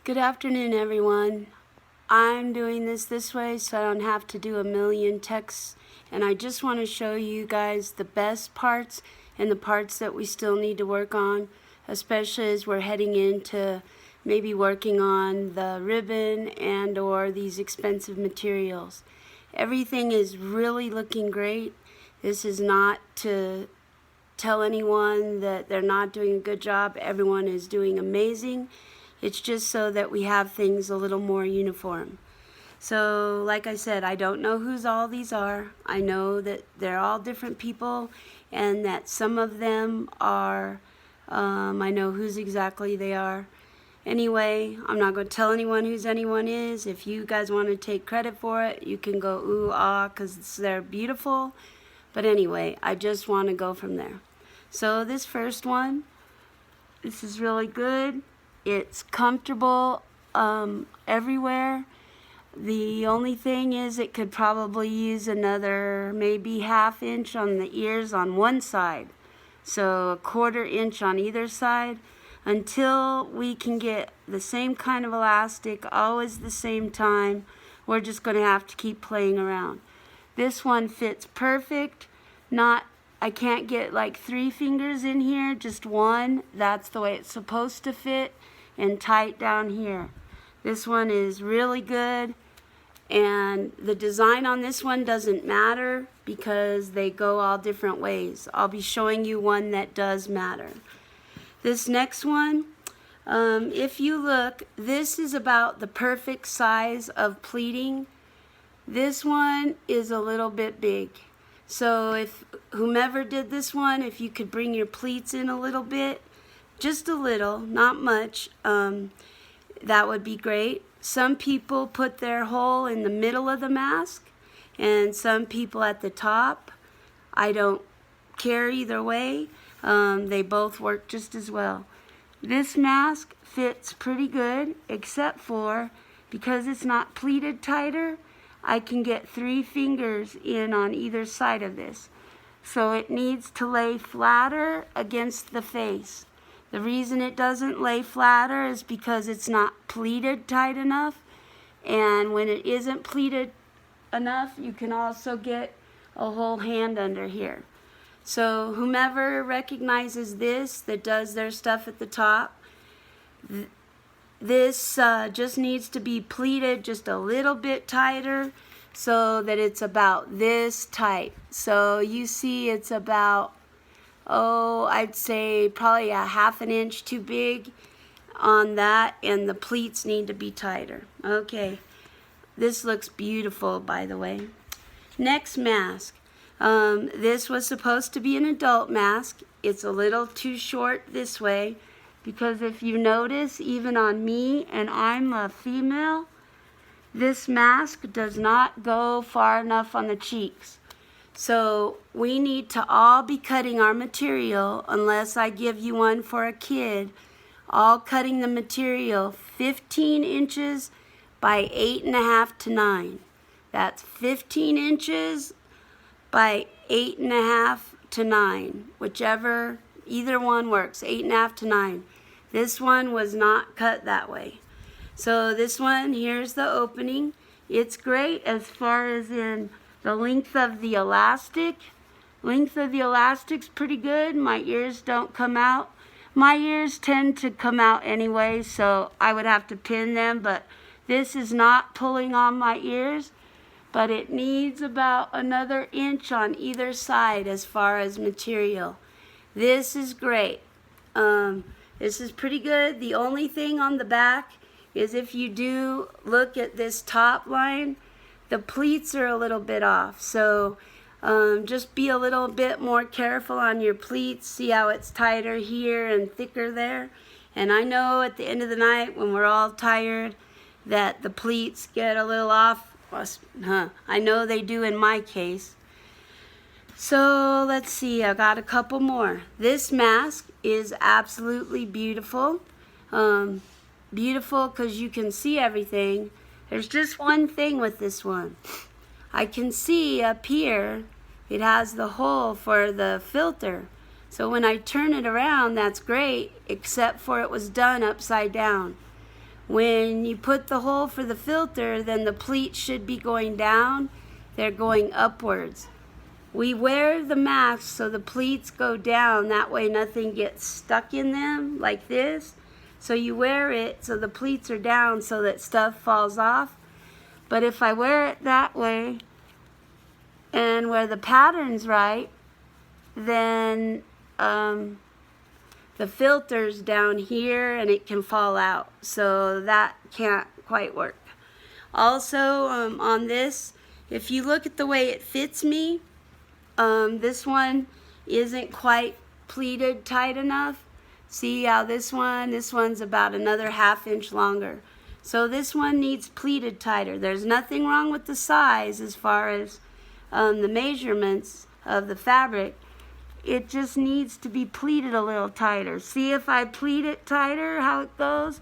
Good afternoon, everyone. I'm doing this way so I don't have to do a million texts, and I just want to show you guys the best parts and the parts that we still need to work on, especially as we're heading into maybe working on the ribbon and or these expensive materials. Everything is really looking great. This is not to tell anyone that they're not doing a good job. Everyone is doing amazing. It's just so that we have things a little more uniform. So, like I said, I don't know whose all these are. I know that they're all different people and that some of them are, I know whose exactly they are. Anyway, I'm not going to tell anyone whose anyone is. If you guys want to take credit for it, you can go ooh, ah, because they're beautiful. But anyway, I just want to go from there. So this first one, this is really good. It's comfortable everywhere. The only thing is it could probably use another maybe ½ inch on the ears on one side. So 1/4 inch on either side until we can get the same kind of elastic always the same time. We're just going to have to keep playing around. This one fits perfect. I can't get like 3 fingers in here, just one. That's the way it's supposed to fit, and tight down here. This one is really good, and the design on this one doesn't matter because they go all different ways. I'll be showing you one that does matter. This next one, if you look, this is about the perfect size of pleating. This one is a little bit big. So if whomever did this one, if you could bring your pleats in a little bit, just a little, not much, that would be great. Some people put their hole in the middle of the mask and some people at the top. I don't care either way. They both work just as well. This mask fits pretty good, except for because it's not pleated tighter, I can get 3 fingers in on either side of this. So it needs to lay flatter against the face. The reason it doesn't lay flatter is because it's not pleated tight enough. And when it isn't pleated enough, you can also get a whole hand under here. So whomever recognizes this, that does their stuff at the top, this just needs to be pleated just a little bit tighter so that it's about this tight. So you see it's about, I'd say probably a ½ inch too big on that, and the pleats need to be tighter. Okay, this looks beautiful, by the way. Next mask. This was supposed to be an adult mask. It's a little too short this way because if you notice, even on me, and I'm a female, this mask does not go far enough on the cheeks. So we need to all be cutting our material, unless I give you one for a kid, all cutting the material 15 inches by 8½ to 9. That's 15 inches by 8½ to 9, whichever, either one works, 8½ to 9. This one was not cut that way. So this one, here's the opening. It's great as far as in the length of the elastic. Length of the elastic's pretty good. My ears don't come out. My ears tend to come out anyway, so I would have to pin them, but this is not pulling on my ears. But it needs about another inch on either side as far as material. This is great. This is pretty good. The only thing on the back is if you do look at this top line, the pleats are a little bit off. So just be a little bit more careful on your pleats. See how it's tighter here and thicker there? And I know at the end of the night when we're all tired that the pleats get a little off. I know they do in my case. So let's see, I got a couple more. This mask is absolutely beautiful. Beautiful because you can see everything. There's just one thing with this one. I can see up here it has the hole for the filter. So when I turn it around, that's great, except for it was done upside down. When you put the hole for the filter, then the pleats should be going down. They're going upwards. We wear the mask so the pleats go down. That way nothing gets stuck in them like this. So you wear it so the pleats are down so that stuff falls off. But if I wear it that way and wear the patterns right, then the filter's down here and it can fall out. So that can't quite work. Also, on this, if you look at the way it fits me, this one isn't quite pleated tight enough. See how this one's about another 1/2 inch longer. So this one needs pleated tighter. There's nothing wrong with the size as far as the measurements of the fabric. It just needs to be pleated a little tighter. See if I pleat it tighter, how it goes?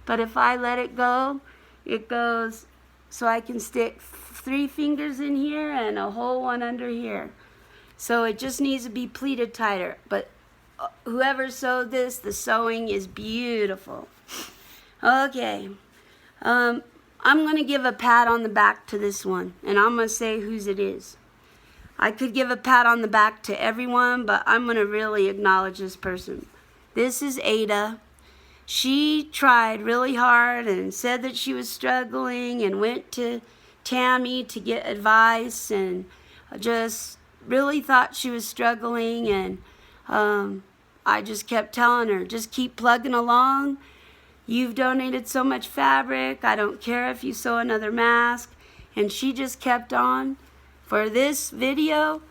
But if I let it goes so I can stick 3 fingers in here and a whole one under here. So it just needs to be pleated tighter. But whoever sewed this, the sewing is beautiful. Okay. I'm going to give a pat on the back to this one, and I'm going to say whose it is. I could give a pat on the back to everyone, but I'm going to really acknowledge this person. This is Ada. She tried really hard and said that she was struggling and went to Tammy to get advice and just really thought she was struggling, and I just kept telling her, just keep plugging along. You've donated so much fabric. I don't care if you sew another mask. And she just kept on. For this video,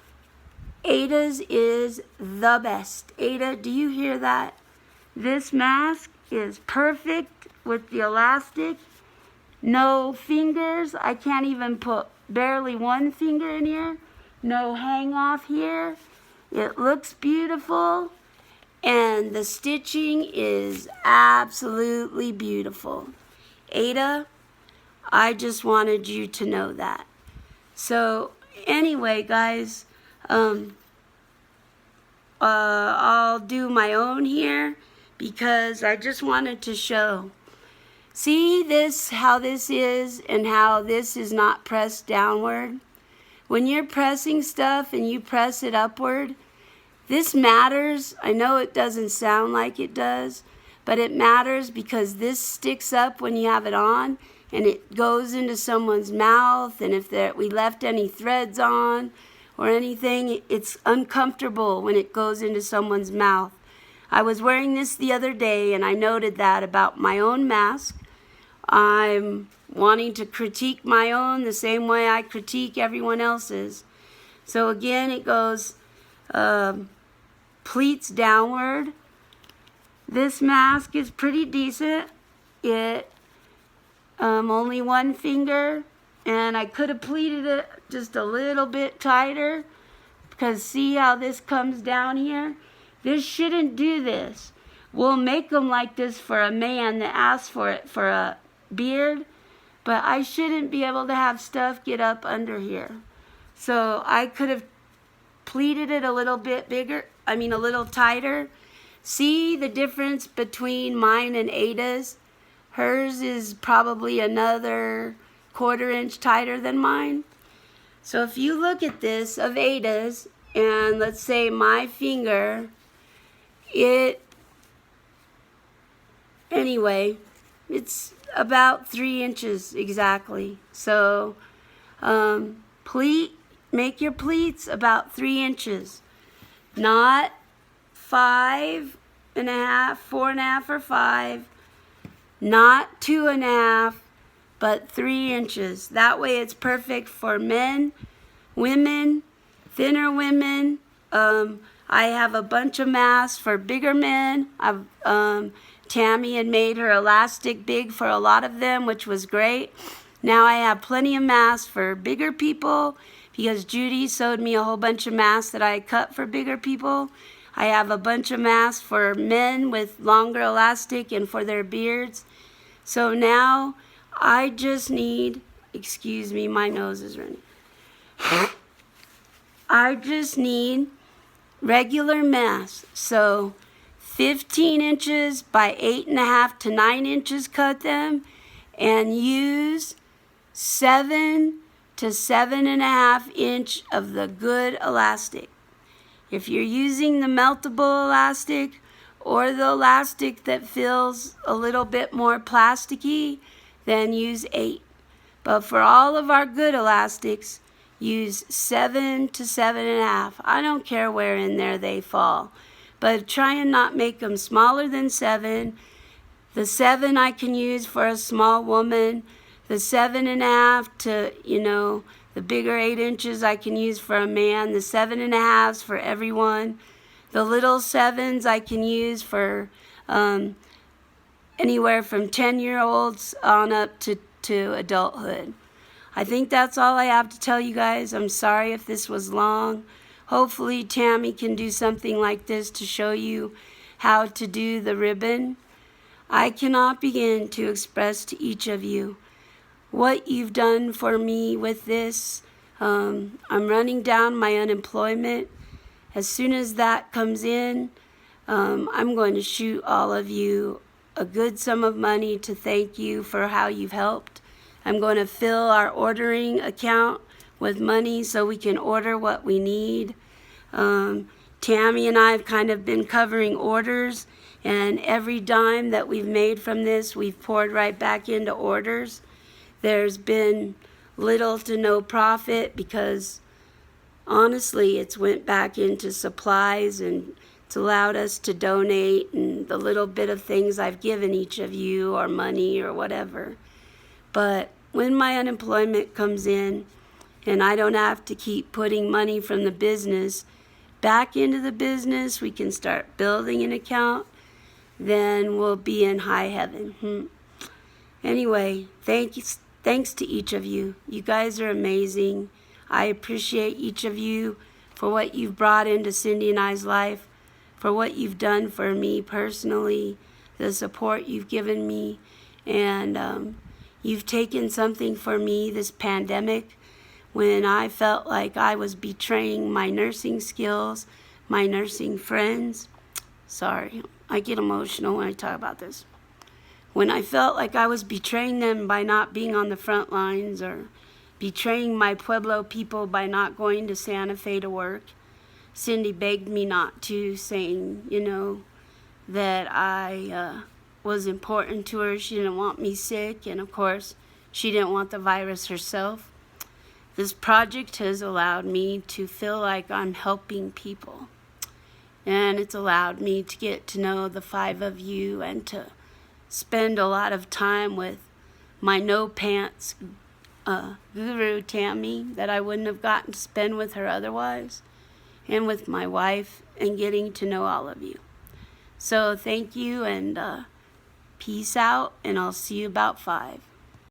Ada's is the best. Ada, do you hear that? This mask is perfect with the elastic. No fingers. I can't even put barely 1 finger in here. No hang off here. It looks beautiful. And the stitching is absolutely beautiful. Ada, I just wanted you to know that. So anyway, guys, I'll do my own here because I just wanted to show. See this, how this is and how this is not pressed downward? When you're pressing stuff and you press it upward, this matters. I know it doesn't sound like it does, but it matters because this sticks up when you have it on and it goes into someone's mouth, and if we left any threads on or anything, it's uncomfortable when it goes into someone's mouth. I was wearing this the other day and I noted that about my own mask. I'm wanting to critique my own the same way I critique everyone else's. So again, it goes pleats downward. This mask is pretty decent. It only 1 finger, and I could have pleated it just a little bit tighter because see how this comes down here? This shouldn't do this. We'll make them like this for a man that asks for it for a beard, but I shouldn't be able to have stuff get up under here. So I could have pleated it a little bit bigger, a little tighter. See the difference between mine and Ada's? Hers is probably another 1/4 inch tighter than mine. So if you look at this of Ada's, and let's say my finger, anyway, it's about 3 inches exactly. So make your pleats about 3 inches. Not 5.5, 4.5 or 5, not 2.5, but 3 inches. That way it's perfect for men, women, thinner women. I have a bunch of masks for bigger men. Tammy had made her elastic big for a lot of them, which was great. Now I have plenty of masks for bigger people because Judy sewed me a whole bunch of masks that I cut for bigger people. I have a bunch of masks for men with longer elastic and for their beards. So now I just need, excuse me, my nose is running. I just need regular masks. So 15 inches by 8.5 to 9 inches, cut them, and use 7 to 7.5 inch of the good elastic. If you're using the meltable elastic or the elastic that feels a little bit more plasticky, then use 8. But for all of our good elastics, use 7 to 7.5. I don't care where in there they fall, but try and not make them smaller than 7. The 7 I can use for a small woman. The 7.5 to, the bigger 8 inches I can use for a man. The 7.5s for everyone. The little 7s I can use for anywhere from 10-year-olds on up to adulthood. I think that's all I have to tell you guys. I'm sorry if this was long. Hopefully Tammy can do something like this to show you how to do the ribbon. I cannot begin to express to each of you what you've done for me with this. I'm running down my unemployment. As soon as that comes in, I'm going to shoot all of you a good sum of money to thank you for how you've helped. I'm going to fill our ordering account with money so we can order what we need. Tammy and I have kind of been covering orders, and every dime that we've made from this, we've poured right back into orders. There's been little to no profit because honestly it's went back into supplies, and it's allowed us to donate, and the little bit of things I've given each of you, or money or whatever. But when my unemployment comes in and I don't have to keep putting money from the business back into the business, we can start building an account, then we'll be in high heaven. Anyway, thanks to each of you. You guys are amazing. I appreciate each of you for what you've brought into Cindy and I's life, for what you've done for me personally, the support you've given me, and you've taken something for me this pandemic when I felt like I was betraying my nursing skills, my nursing friends. Sorry, I get emotional when I talk about this. When I felt like I was betraying them by not being on the front lines, or betraying my Pueblo people by not going to Santa Fe to work, Cindy begged me not to, saying, that I was important to her. She didn't want me sick, and of course, she didn't want the virus herself. This project has allowed me to feel like I'm helping people, and it's allowed me to get to know the 5 of you and to spend a lot of time with my no pants guru Tammy that I wouldn't have gotten to spend with her otherwise, and with my wife, and getting to know all of you. So thank you, and peace out, and I'll see you about 5.